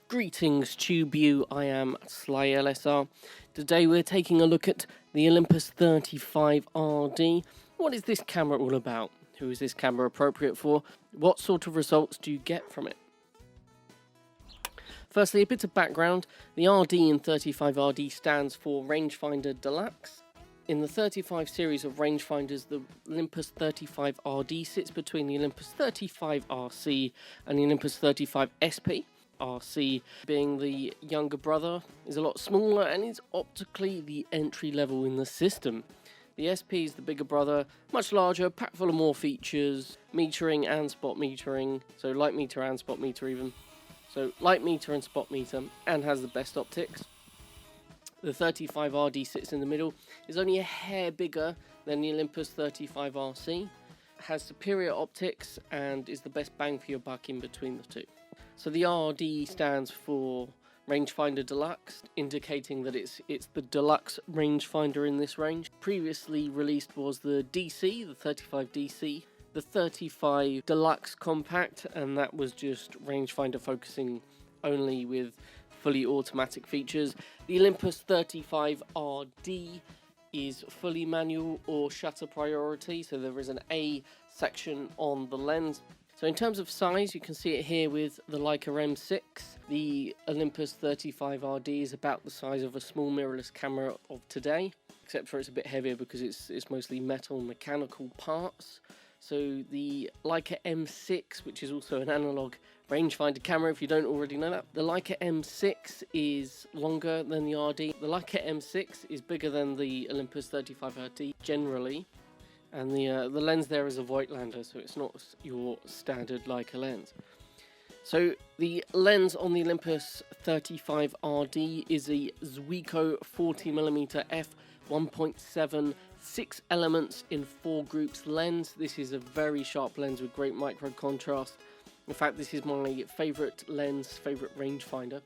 Greetings Tube You, I am slyelessar. Today we're taking a look at the Olympus 35RD. What is this camera all about? Who is this camera appropriate for? What sort of results do you get from it? Firstly, a bit of background. The RD in 35RD stands for Rangefinder Deluxe. In the 35 series of rangefinders, the Olympus 35RD sits between the Olympus 35RC and the Olympus 35SP. RC, being the younger brother, is a lot smaller and is optically the entry level in the system. The SP is the bigger brother, much larger, packed full of more features, metering and spot metering, so light meter and spot meter even. So light meter and spot meter, and has the best optics. The 35RD sits in the middle, is only a hair bigger than the Olympus 35RC, has superior optics and is the best bang for your buck in between the two. So the RD stands for Rangefinder Deluxe, indicating that it's the deluxe rangefinder in this range. Previously released was the DC, the 35DC, the 35 Deluxe Compact, and that was just rangefinder focusing only with fully automatic features. The Olympus 35RD is fully manual or shutter priority, so there is an A section on the lens. So in terms of size, you can see it here with the Leica M6. The Olympus 35RD is about the size of a small mirrorless camera of today, except for it's a bit heavier because it's mostly metal and mechanical parts. So the Leica M6, which is also an analog rangefinder camera, if you don't already know that. The Leica M6 is longer than the RD. The Leica M6 is bigger than the Olympus 35RD generally. And the lens there is a Voigtlander, so it's not your standard Leica lens. So the lens on the Olympus 35RD is a Zuiko 40mm f1.7 6 elements in 4 groups lens. This is a very sharp lens with great micro contrast. In fact, this is my favourite lens, favourite rangefinder.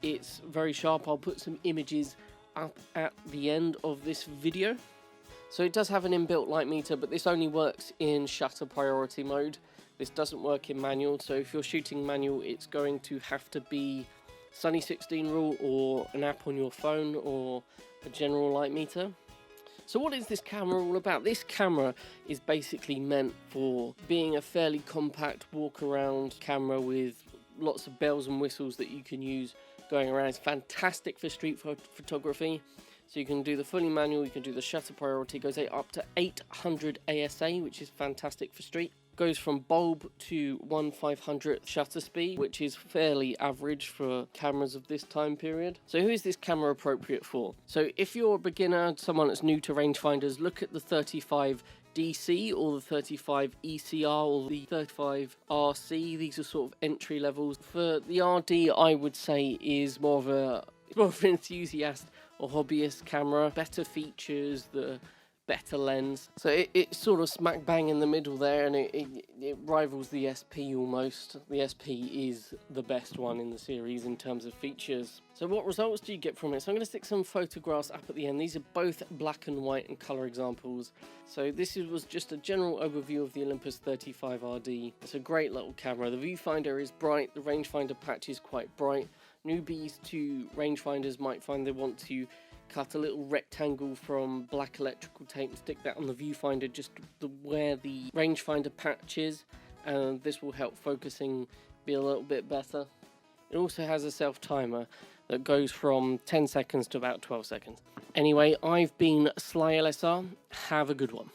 It's very sharp. I'll put some images up at the end of this video. So it does have an inbuilt light meter, but this only works in shutter priority mode. This doesn't work in manual, so if you're shooting manual, it's going to have to be Sunny 16 rule or an app on your phone or a general light meter. So what is this camera all about? This camera is basically meant for being a fairly compact walk-around camera with lots of bells and whistles that you can use going around. It's fantastic for street photography. So you can do the fully manual, you can do the shutter priority, it goes up to 800 ASA, which is fantastic for street. Goes from bulb to 1/500th shutter speed, which is fairly average for cameras of this time period. So who is this camera appropriate for? So if you're a beginner, someone that's new to rangefinders, look at the 35 DC or the 35 ECR or the 35 RC. These are sort of entry levels. For the RD, I would say is more of an enthusiast or hobbyist camera. Better features, the better lens. So it's sort of smack bang in the middle there, and it rivals the SP almost. The SP is the best one in the series in terms of features. So what results do you get from it? So I'm going to stick some photographs up at the end. These are both black and white and colour examples. So this was just a general overview of the Olympus 35RD. It's a great little camera. The viewfinder is bright, the rangefinder patch is quite bright. Newbies to rangefinders might find they want to cut a little rectangle from black electrical tape and stick that on the viewfinder just where the rangefinder patch is, and this will help focusing be a little bit better. It also has a self timer that goes from 10 seconds to about 12 seconds. Anyway, I've been slyelessar. Have a good one.